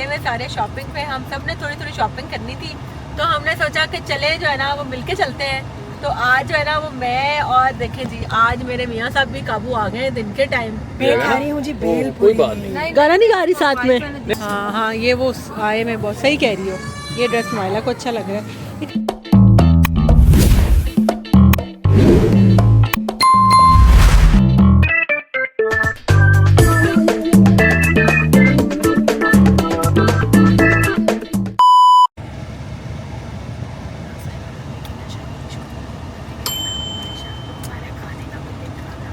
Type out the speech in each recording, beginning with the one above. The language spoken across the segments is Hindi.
निकले हुए सारे शॉपिंग पे। हम सब ने थोड़ी थोड़ी शॉपिंग करनी थी, तो हमने सोचा कि चले जो है ना वो मिलके चलते हैं। तो आज जो है ना वो मैं और देखें जी, आज मेरे मियाँ साहब भी काबू आ गए दिन के टाइम। बेल खा रही हूँ जी, बेल कोई बात नहीं। गाना नहीं गा रही साथ में। हाँ हाँ, ये वो आए, मैं बहुत सही कह रही हूँ, ये ड्रेस माइला को अच्छा लग रहा है।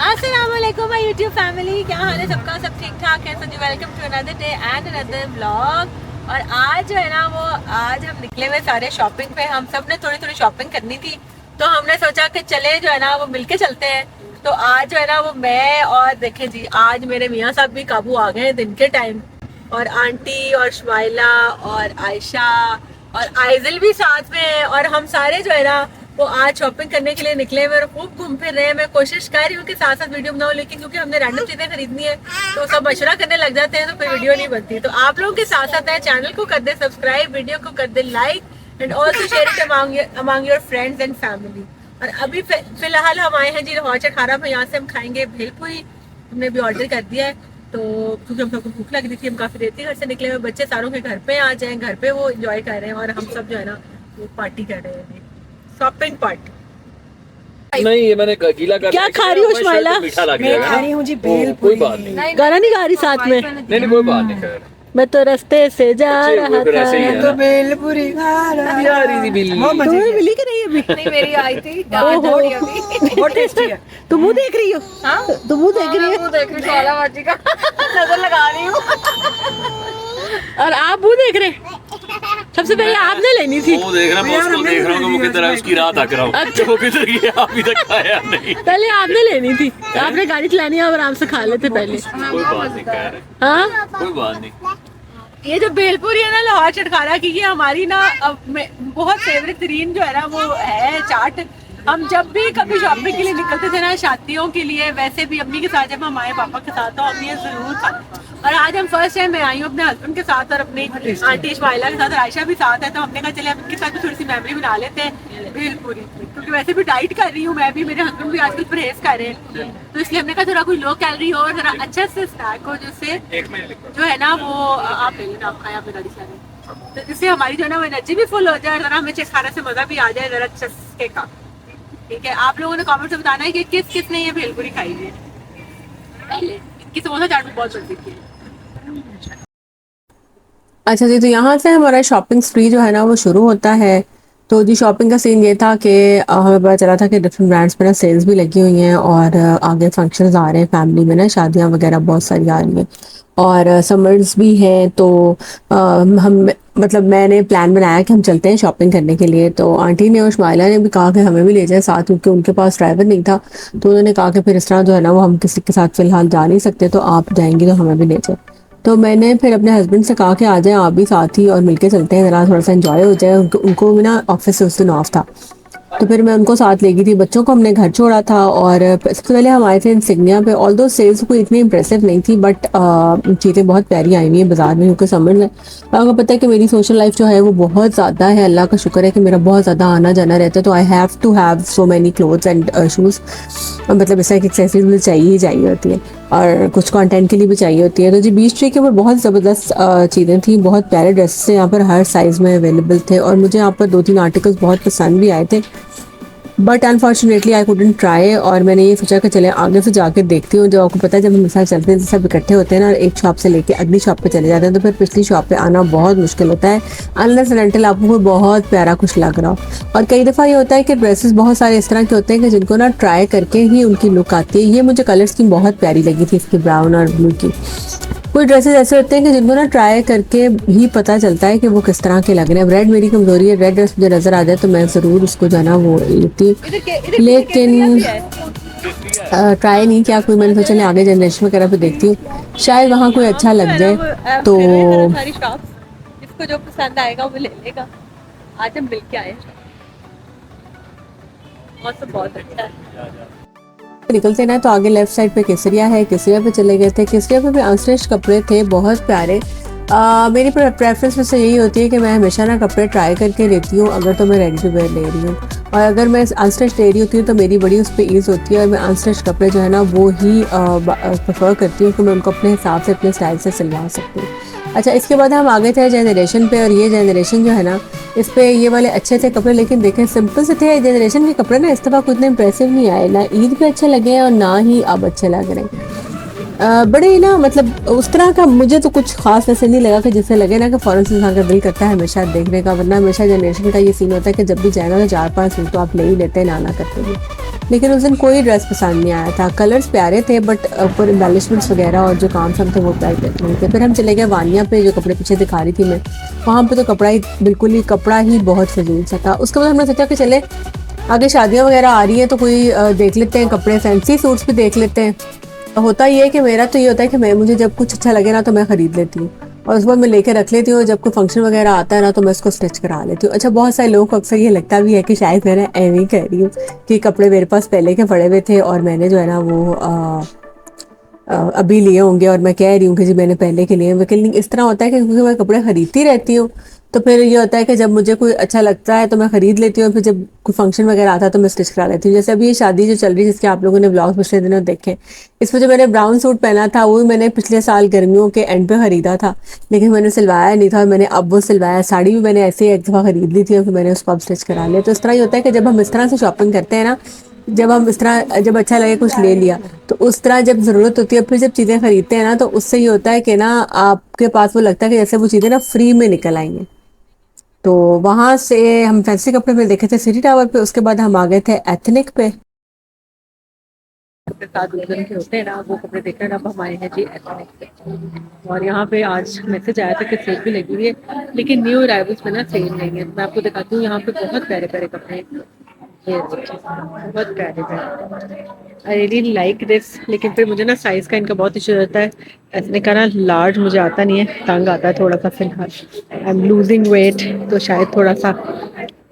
अस्सलामुअलैकुम माय यूट्यूब फैमिली, क्या हाल है सबका? सब ठीक ठाक है? सो जी welcome to another day and another vlog. और आज जो है ना वो आज हम निकले हुए सारे शॉपिंग पे। हम सब ने थोड़ी थोड़ी शॉपिंग करनी थी, तो हमने सोचा कि चले जो है ना वो मिलके चलते हैं। तो आज जो है ना वो मैं और देखें जी, आज मेरे मियाँ साहब भी काबू आ गए दिन के टाइम, और आंटी और शमाइला और आयशा और आइजल भी साथ में है। और हम सारे जो है ना वो आज शॉपिंग करने के लिए निकले हुए और खूब घूम फिर रहे हैं। मैं कोशिश कर रही हूँ कि साथ साथ वीडियो बनाऊं, लेकिन क्योंकि हमने रैंडम चीजें खरीदनी है तो सब मशवरा करने लग जाते हैं, तो फिर वीडियो नहीं बनती। तो आप लोगों के साथ साथ है, चैनल को कर दे सब्सक्राइब, वीडियो को कर they like and also share it among your friends and family. और अभी फिलहाल हम आए हैं जी लाहौर चटखारा में। यहाँ से हम खाएंगे भेलपुरी, हमने भी ऑर्डर कर दिया है। तो क्योंकि हम सबको भूख लग रही थी, हम काफी देर से घर से निकले हुए, बच्चे सारों के घर पे आ जाए, घर पे वो एंजॉय कर रहे हैं और हम सब जो है ना वो पार्टी कर रहे हैं, शॉपिंग पार्टी। नहीं, ये मैंने गीला कर क्या खा रही हो शमाइला? मीठा लग बेल खा रही हूँ जी, बेल कोई बात नहीं। गाना नहीं गा रही साथ में। नहीं कोई बात नहीं। खैर मैं तो रास्ते से जा रहा फिर ऐसे ही था। है। तो बेल पूरी खा रहा है। यार इसी बिल्ली। बहुत मजे तुम्हें की मिली कि नहीं अभी? नहीं, मेरी आई थी। ओहो। बहुत टेस्टी है। तुम मुंह देख रही हो? हाँ? तुम मुंह देख रही मुंह देख रही हूँ, काला माची का नजर लगा रही हूँ। हो और आप मुंह देख रहे हैं? सबसे पहले आपने लेनी थी। वो देख रहा मैं उसको देख रहा हूँ कि वो किधर है, उसकी राह तक रहा हूँ। अच्छा। वो किधर गया अभी तक आया नहीं। पहले आपने लेनी थी, आपने गाड़ी चलानी है और आराम से खा लेते पहले। कोई बात नहीं। खैर हाँ, कोई बात नहीं। ये जो भेलपुरी है ना लाहौर चटखारा की, ये हमारी ना बहुत फेवरेट तरीन जो है ना वो है चाट। हम जब भी कभी शॉपिंग के लिए निकलते थे ना, शादियों के लिए, वैसे भी अम्मी के साथ, जब हम आए पापा के साथ, तो हम ये जरूर खाते। और आज हम फर्स्ट टाइम मैं आई हूँ अपने हस्बैंड के साथ और अपनी आंटी शमाइला के साथ, और आयशा भी साथ है। तो हमने कहा चले हम इनके साथ भी थोड़ी सी मेमोरी बना लेते हैं भेलपुरी, क्योंकि वैसे भी डाइट कर रही हूँ मैं भी, मेरे हस्बैंड भी आजकल परहेज कर रहे हैं, तो इसलिए हमने कहा थोड़ा कोई लो कैलोरी हो और थोड़ा अच्छा से स्नैक हो, जिससे जो है ना वो आप ले लेना, आप खाए आप गाड़ी चला, तो इससे हमारी जो है ना वो एनर्जी भी फुल हो जाए और जरा हमें खाने से मजा भी आ जाए जरा चस्के का। ठीक है, आप लोगों ने कमेंट में बताना है कि किस किस ने ये भेलपुरी खाई है पहले। इनकी समोसा चाट में बहुत बनती थी। अच्छा जी, तो यहाँ से हमारा शॉपिंग स्प्री जो है ना वो शुरू होता है। तो जी शॉपिंग का सीन ये था कि हमें पता चला था कि डिफरेंट ब्रांड्स में ना सेल्स भी लगी हुई हैं और आगे फंक्शंस आ रहे हैं, फैमिली में ना शादियाँ वगैरह बहुत सारी आ रही हैं और समर्स भी हैं। तो हम मतलब मैंने प्लान बनाया कि हम चलते हैं शॉपिंग करने के लिए। तो आंटी ने और शमाइला ने भी कहा कि हमें भी ले जाए साथ, क्योंकि उनके पास ड्राइवर नहीं था। तो उन्होंने कहा कि फिर इस तरह जो है ना वो हम किसी के साथ फ़िलहाल जा नहीं सकते, तो आप जाएंगी तो हमें भी ले जाए। तो मैंने फिर अपने हस्बैंड से कहा कि आ जाएं आप भी साथ ही और मिलके चलते हैं, ज़रा थोड़ा सा एंजॉय हो जाए। उनको भी ना ऑफिस से उस दिन ऑफ था, तो फिर मैं उनको साथ ले गई थी। बच्चों को हमने घर छोड़ा था और सबसे पहले हम आए थे इंसिग्निया पे। ऑल्दो सेल्स कोई इतनी इंप्रेसिव नहीं थी, बट चीज़ें बहुत प्यारी आई हुई हैं बाजार में, क्योंकि समझ में आपको पता है कि मेरी सोशल लाइफ जो है वो बहुत ज़्यादा है। अल्लाह का शुक्र है कि मेरा बहुत ज़्यादा आना जाना रहता है, तो I have to have so many clothes and shoes. मतलब इस तरह की एक्सेसरीज मुझे चाहिए ही चाहिए होती है और कुछ कंटेंट के लिए भी चाहिए होती है। तो जी बीच ट्री के ऊपर बहुत ज़बरदस्त चीज़ें थी, बहुत प्यारे ड्रेसेस यहाँ पर हर साइज़ में अवेलेबल थे और मुझे यहाँ पर 2-3 आर्टिकल्स बहुत पसंद भी आए थे, but unfortunately I couldn't try. और मैंने ये सोचा कि चले आगे से जाके देखती हूँ। जब आपको पता है जब हम साथ चलते हैं तो सब इकट्ठे होते हैं ना, एक शॉप से लेके अगली शॉप पे चले जाते हैं, तो फिर पिछली शॉप पे आना बहुत मुश्किल होता है अनलेस एंड अनटिल आपको कोई बहुत प्यारा कुछ लग रहा हो। और कई दफ़ा ये होता है कि ड्रेसेस बहुत सारे इस तरह के होते हैं कि जिनको ना ट्राई करके ही उनकी लुक आती है। ये मुझे कलर स्कीम बहुत प्यारी लगी थी इसकी, ब्राउन और ब्लू की। कुछ ड्रेसेस ऐसे होते हैं कि जिनको ना ट्राई करके ही पता चलता है कि वो किस तरह के लग रहे हैं। रेड मेरी कमजोरी है, रेड ड्रेस मुझे नज़र आ जाए तो मैं ज़रूर उसको जो है ना वो लेती हूँ, लेकिन ट्राई नहीं किया कोई। मैंने सोचा आगे जनरेशन वगैरह पे देखती हूँ, शायद वहाँ कोई अच्छा लग जाए। तो जिसको जो पसंद आएगा वो ले लेगा। आज हम मिल के आए, मौसम बहुत अच्छा है। निकलते ना तो आगे लेफ्ट साइड पे केसरिया है, केसरिया पे चले गए थे। केसरिया पे भी अनस्टिच्ड कपड़े थे बहुत प्यारे, मेरी प्रेफरेंस में से यही होती है कि मैं हमेशा ना कपड़े ट्राई करके लेती हूँ अगर तो मैं रेडी टू वेयर ले रही हूँ, और अगर मैं अनस्टिच ले रही होती हूँ तो मेरी बड़ी उस पर ईज़ होती है और मैं अनस्टिच कपड़े जो है ना वो ही प्रेफर करती हूँ कि मैं उनको अपने हिसाब से अपने स्टाइल से सिलवा सकती हूँ। अच्छा, इसके बाद हम आगे थे जनरेशन पे, और ये जनरेशन जो है ना इस पे ये वाले अच्छे थे कपड़े, लेकिन देखें सिंपल से थे जनरेशन के कपड़े ना, इस दफ़ा कुछ इतने इंप्रेसिव नहीं आए, ना ईद पे अच्छे लगे और ना ही अब अच्छे लग रहे हैं। बड़े ना मतलब उस तरह का मुझे तो कुछ खास ऐसे नहीं लगा कि जिससे लगे ना कि फ़ौरन से इंसान का दिल करता है हमेशा देखने का, वरना हमेशा जनरेशन का ये सीन होता है कि जब भी जाएगा तो 4-5 सूट तो आप ले ही लेते हैं ना करते हुए। लेकिन उस दिन कोई ड्रेस पसंद नहीं आया था, कलर्स प्यारे थे बट ऊपर एम्बेलिशमेंट्स वगैरह और जो काम सब थे वो प्यारे नहीं थे। फिर हम चले गए वानिया पे, जो कपड़े पीछे दिखा रही थी मैं, वहाँ पे तो कपड़ा ही बहुत फजूल सा था। उसके बाद हमने सोचा कि चले आगे शादियाँ वगैरह आ रही हैं तो कोई देख लेते हैं कपड़े, फैंसी सूट्स भी देख लेते हैं। होता ये है कि मेरा तो ये होता है कि मुझे जब कुछ अच्छा लगे ना तो मैं ख़रीद लेती हूँ और उस बाद मैं लेके रख लेती हूँ, जब कोई फंक्शन वगैरह आता है ना तो मैं उसको स्टिच करा लेती हूँ। अच्छा, बहुत सारे लोगों को अक्सर ये लगता भी है कि शायद मैं ऐਵੇਂ ही कह रही हूँ कि कपड़े मेरे पास पहले के पड़े हुए थे और मैंने जो है ना वो अभी लिए होंगे और मैं कह रही हूँ कि जी मैंने पहले के लिए, लेकिन इस तरह होता है कि क्योंकि मैं कपड़े ख़रीदती रहती हूँ तो फिर ये होता है कि जब मुझे कोई अच्छा लगता है तो मैं ख़रीद लेती हूँ, फिर जब कोई फंक्शन वगैरह आता है तो मैं स्टिच करा लेती हूँ। जैसे अभी ये शादी जो चल रही है जिसके आप लोगों ने व्लॉग्स पिछले दिनों देखे, इसमें जो मैंने ब्राउन सूट पहना था वो मैंने पिछले साल गर्मियों के एंड पे ख़रीदा था, लेकिन मैंने सिलवाया नहीं था और मैंने अब वो सिलवाया। साड़ी भी मैंने ऐसे ही एक दफ़ा ख़रीद ली थी और फिर मैंने उसको अब स्टिच करा लिया। तो इस तरह ही होता है कि जब हम इस तरह से शॉपिंग करते हैं ना, जब हम इस तरह जब अच्छा लगे कुछ ले लिया तो उस तरह जब ज़रूरत होती है फिर जब चीज़ें ख़रीदते हैं ना तो उससे ये होता है कि ना आपके पास वो लगता है कि जैसे वो चीज़ें ना फ्री में निकल आई हैं। तो वहाँ से हम फैंसी कपड़े में देखे थे सिटी टावर पे, उसके बाद हम आ गए थे एथनिक पे। साथ उधर के होते हैं ना वो कपड़े देखने अब हम आए हैं जी एथनिक पे, और यहाँ पे आज मैसेज आया था कि सेल भी लगी हुई है लेकिन न्यू अराइवल्स में ना सेल नहीं है। मैं आपको दिखाती हूँ, यहाँ पे बहुत प्यारे प्यारे कपड़े हैं, ये बहुत प्यारे प्यारे, आई रियली लाइक दिस। लेकिन फिर मुझे ना साइज़ का इनका बहुत इशू रहता है, ऐसे का ना लार्ज मुझे आता नहीं है, तंग आता है थोड़ा सा। फिलहाल आई एम लूजिंग वेट तो शायद थोड़ा सा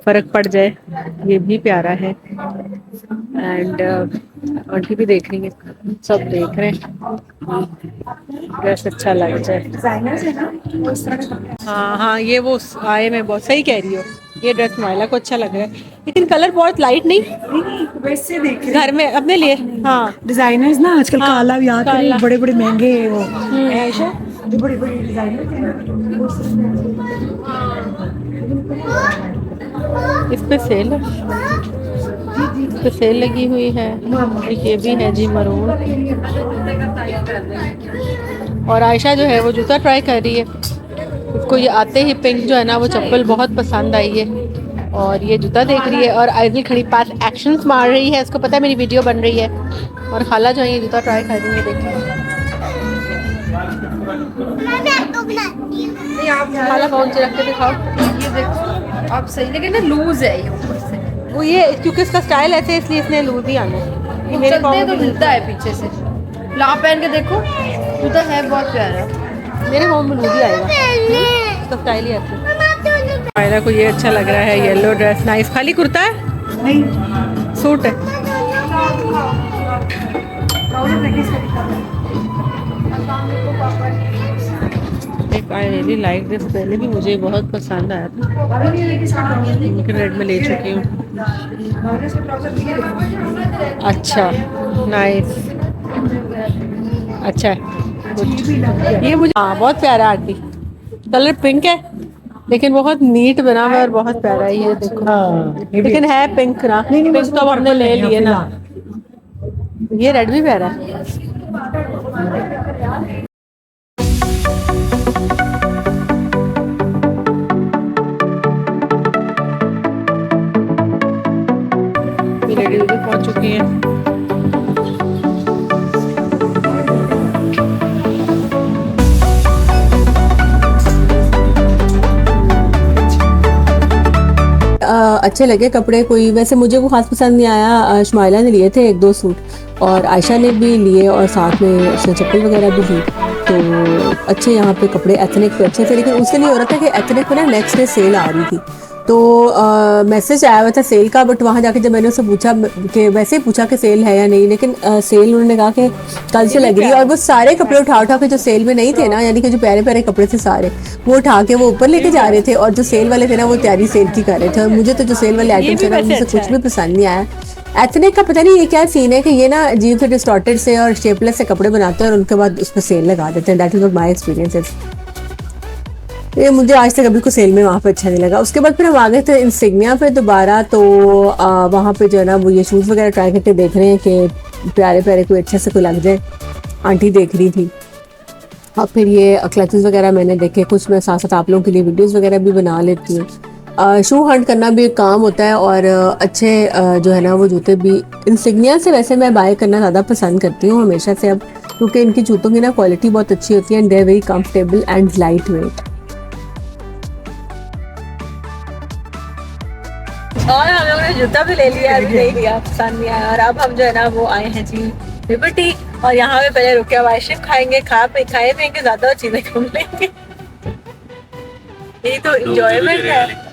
फ़र्क पड़ जाए। ये भी प्यारा है एंड आंटी भी देख रही है, सब देख रहे हैं, ड्रेस अच्छा लग जाए। हाँ हाँ, ये वो आए, मैं बहुत सही कह रही हूँ, ये ड्रेस माइला को अच्छा लग रहा है लेकिन कलर बहुत लाइट नहीं वैसे देख रहे घर में अपने लिए। हाँ, डिजाइनर्स ना आजकल हाँ, काला भी आते काला। हैं, बड़े बड़े महंगे वो ऐशा जो बड़े बड़े डिजाइनर इस पे सेल है, इस पे सेल लगी हुई है। ये भी है जी मरून, और आयशा जो है वो जूता ट्राई कर रही है, उसको ये आते ही पिंक जो है ना वो चप्पल बहुत पसंद आई है और ये जूता देख रही है, और आइजल खड़ी पास एक्शंस मार रही है, उसको पता है मेरी वीडियो बन रही है, और खाला जो है ये जूता ट्राई कर रही है। देखिए खाला पहुंच रख के दिखाओ, ये देखो आप सही, लेकिन ना लूज है ये ऊपर से, वो ये क्योंकि इसका स्टाइल ऐसे इसलिए इसने लूज ही आना है। ये मेरे चलते हैं तो पाँव मिलता है पीछे से। ला पहन के देखो, जूता है बहुत प्यारा, मेरे पाँव में लूज ही आएगा, इसका स्टाइल ही ऐसे। मायरा को ये अच्छा लग रहा है, येलो ड्रेस नाइस। खाली कुर्ता है नहीं सूट है। आई रियली लाइक दिस, पहले भी मुझे बहुत पसंद आया था लेकिन रेड में ले चुकी हूँ। अच्छा नाइस, अच्छा है ये मुझे, हाँ बहुत प्यारा आंटी, कलर पिंक है लेकिन बहुत नीट बना हुआ है और बहुत प्यारा है। ये देखो लेकिन है पिंक ना, पिंक तो अब हमने ले लिए ना, ये रेड भी प्यारा है। लेडी उधर पहुंच चुकी है। अच्छे लगे कपड़े, कोई वैसे मुझे वो खास पसंद नहीं आया। शुमाइला ने लिए थे 1-2 सूट और आयशा ने भी लिए और साथ में उसने चप्पल वगैरह भी ली, तो अच्छे यहाँ पे कपड़े एथनिक पे अच्छे थे। लेकिन उससे नहीं हो रहा था कि एथनिक पे ना नेक्स्ट डे सेल आ रही थी तो मैसेज आया हुआ था सेल का, बट वहाँ जाके जब मैंने उससे पूछा कि वैसे ही पूछा कि सेल है या नहीं, लेकिन सेल उन्होंने कहा कि कल से लग रही है। और वो सारे कपड़े उठा उठा के जो सेल में नहीं थे ना, यानी कि जो प्यारे प्यारे कपड़े थे सारे, वो उठा के वो ऊपर लेके जा रहे थे, और जो सेल वाले थे ना वो तैयारी सेल की कर रहे थे। और मुझे तो जो सेल वाले आइटम्स थे ना उनसे कुछ भी पसंद नहीं आया। एथनिक का पता नहीं ये क्या सीन है कि ये ना अजीब से डिस्टॉर्टेड से और शेपलेस से कपड़े बनाते हैं और उनके बाद उस पर सेल लगा देते हैं। That is what my experience is. ये मुझे आज तक अभी को सेल में वहाँ पे अच्छा नहीं लगा। उसके बाद फिर हम आ गए थे इंसिग्निया पे दोबारा। तो वहाँ पे जो है ना वो ये शूज़ वगैरह ट्राई करके देख रहे हैं कि प्यारे प्यारे कोई अच्छे से कोई लग जाए। आंटी देख रही थी। और फिर ये क्लचेस वगैरह मैंने देखे, कुछ मैं साथ साथ आप लोगों के लिए वीडियोस वगैरह भी बना लेती हूँ। शू हंट करना भी एक काम होता है, और अच्छे जो है ना वो जूते भी इंसिग्निया से वैसे मैं बाय करना ज़्यादा पसंद करती हूँ हमेशा से अब, क्योंकि इनकी जूतों की ना क्वालिटी बहुत अच्छी होती है and they are very comfortable and light weight. और हम लोगों ने जूता भी ले लिया, अभी नहीं लिया, पसंद नहीं आया। और अब हम जो है ना वो आए हैं जी लिबर्टी, और यहाँ पे पहले रुके हुए आइसक्रीम खाएंगे, खाए पिएंगे ज्यादा और चीजें घूम लेंगे। यही तो इंजॉयमेंट है।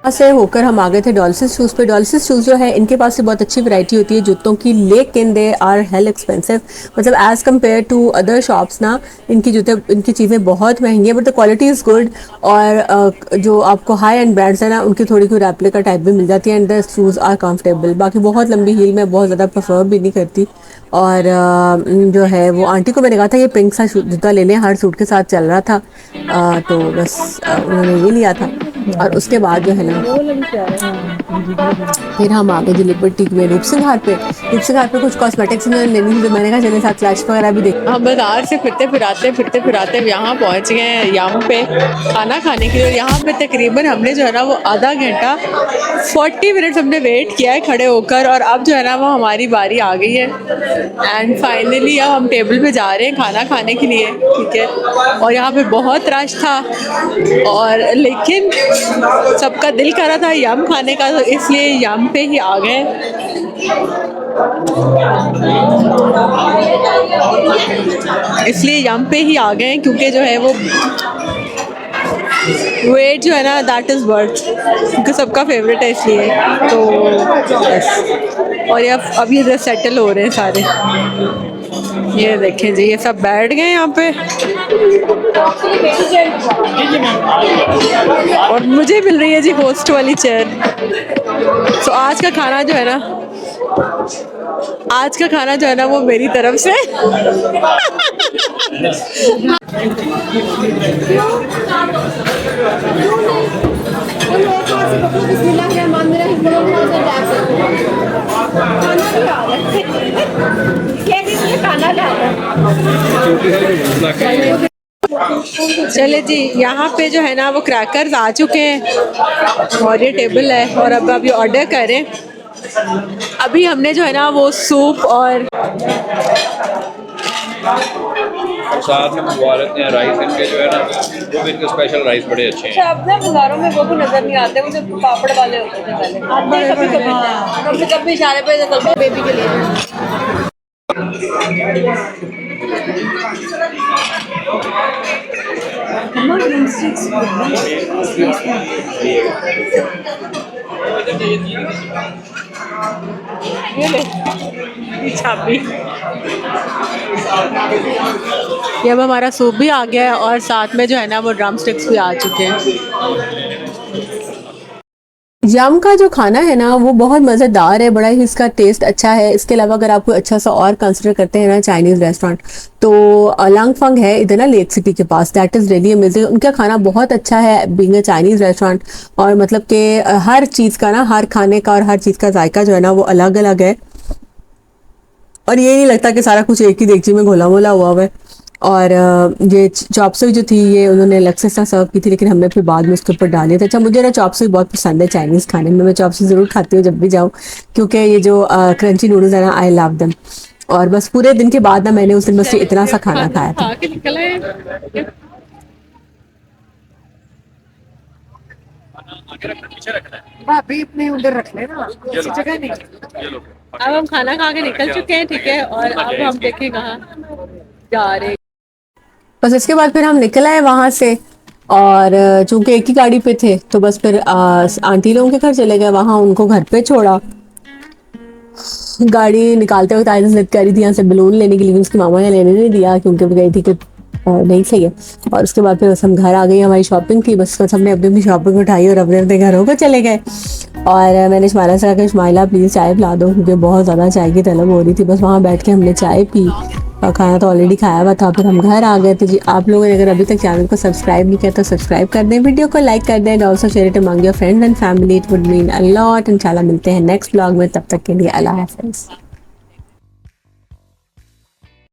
से होकर हम आ गए थे डॉल्सिस शूज़ पे। डॉल्सिस शूज़ जो है इनके पास से बहुत अच्छी वैरायटी होती है जूतों की, लेकिन दे आर हेल एक्सपेंसिव। मतलब as compare to other shops ना इनकी चीज़ें बहुत महंगी है, but the quality is good. और जो आपको हाई एंड ब्रांड्स है ना उनकी थोड़ी कोई रेप्लिका टाइप भी मिल जाती है, and the shoes are comfortable. बाकी बहुत लंबी हील मैं बहुत ज़्यादा प्रेफर भी नहीं करती। और जो है वो आंटी को मैंने कहा था ये पिंक सा जूता ले लें, हर सूट के साथ चल रहा था। तो बस उन्होंने ये लिया था। और उसके बाद जो है ना फिर हम आ गए जी लिबर्टी में रूपसिंघार पे। रूपसिंघार पे कुछ कॉस्मेटिक्स लेनी थी, तो मैंने कहा चले साथ क्लच वगैरह भी देख। हम बाजार से फिरते फिराते यहाँ पहुँच गए हैं यहाँ पे खाना खाने के लिए। यहाँ पे तकरीबन हमने जो है ना वो आधा घंटा 40 मिनट्स हमने वेट किया है खड़े होकर, और अब जो है ना वो हमारी बारी आ गई है। एंड फाइनली अब हम टेबल पे जा रहे हैं खाना खाने के लिए, ठीक है। और यहाँ पे बहुत रश था, और लेकिन सबका दिल कर रहा था यम खाने का, तो इसलिए यम पे ही आ गए। क्योंकि जो है वो वेट जो है ना दैट इज़ वर्थ, क्योंकि सबका फेवरेट है इसलिए। तो बस, और ये अब ये सेटल हो रहे हैं सारे। ये देखें जी, ये सब बैठ गए यहाँ पे, और मुझे मिल रही है जी होस्ट वाली चेयर। तो आज का खाना जो है ना वो मेरी तरफ से चले जी। यहाँ पे जो है ना वो क्रैकर्स आ चुके हैं, और ये टेबल है, और अब आप ये ऑर्डर करें। अभी हमने जो है ना वो सूप और साथ में मंगवा लेते हैं राइस इनके, जो है ना वो भी इनके स्पेशल राइस बड़े अच्छे हैं। अब ना बाजारों में वो भी नजर नहीं आते, वो जो पापड़ वाले होते थे पहले। कभी इशारे पे बेबी के लिए। ये अब हमारा सूप भी आ गया है, और साथ में जो है ना वो ड्रम स्टिक्स भी आ चुके हैं। यम का जो खाना है ना वो बहुत मज़ेदार है, बड़ा ही इसका टेस्ट अच्छा है। इसके अलावा अगर आप कोई अच्छा सा और कंसिडर करते हैं ना चाइनीज़ रेस्टोरेंट, तो लंग फंग है इधर ना लेक सिटी के पास, दैट इज़ रियली अमेजिंग। उनका खाना बहुत अच्छा है बीइंग अ चाइनीज़ रेस्टोरेंट, और मतलब कि हर चीज़ का ना, हर खाने का और हर चीज़ का जायका जो है ना वो अलग अलग है, और ये नहीं लगता कि सारा कुछ एक ही देगची में घोला मोला हुआ है। और ये चॉपस्टिक जो थी ये उन्होंने अलग से सर्व की थी, लेकिन हमने फिर बाद में उसके ऊपर डाले थे। अच्छा, मुझे ना चॉपस्टिक बहुत पसंद है चाइनीज़ खाने में, मैं चॉपस्टिक ज़रूर खाती हूँ जब भी जाऊँ, क्योंकि ये जो क्रंची नूडल्स है ना, आई लव देम। और बस पूरे दिन के बाद ना मैंने उस दिन बस ये इतना सा खाना खाया था। खा के निकला है। भाभी अपने उधर रख लेना, किसी जगह नहीं। अब हम खाना खा के निकल चुके हैं, ठीक है, और अब हम देखें कहाँ जा रहे हैं। बस इसके बाद फिर हम निकल आए वहाँ से, और चूंकि एक ही गाड़ी पे थे तो बस फिर आंटी लोगों के घर चले गए, वहाँ उनको घर पे छोड़ा। गाड़ी निकालते वक्त आयशा जिद कर रही थी यहाँ से बलून लेने के लिए, उसकी मामा ने लेने नहीं दिया क्योंकि वो गई थी कि नहीं सही है। और उसके बाद फिर बस हम घर आ गए, हमारी शॉपिंग थी, बस हमने अपनी अपनी शॉपिंग उठाई और अपने अपने घरों को चले गए। और मैंने इस्माइला से कहा कि इस्माइला प्लीज़ चाय पिला दो, क्योंकि बहुत ज़्यादा चाय की तलब हो रही थी। बस वहाँ बैठ के हमने चाय पी, और खाना तो ऑलरेडी खाया हुआ था। फिर हम घर आ गए। तो जी, आप लोगों ने अगर अभी तक चैनल को सब्सक्राइब नहीं किया तो सब्सक्राइब कर दें, वीडियो को लाइक कर दें, and also share it among your friends and family, it would mean a lot. इंशाल्लाह मिलते हैं नेक्स्ट ब्लॉग में, तब तक के लिए अल्लाह हाफ़िज़।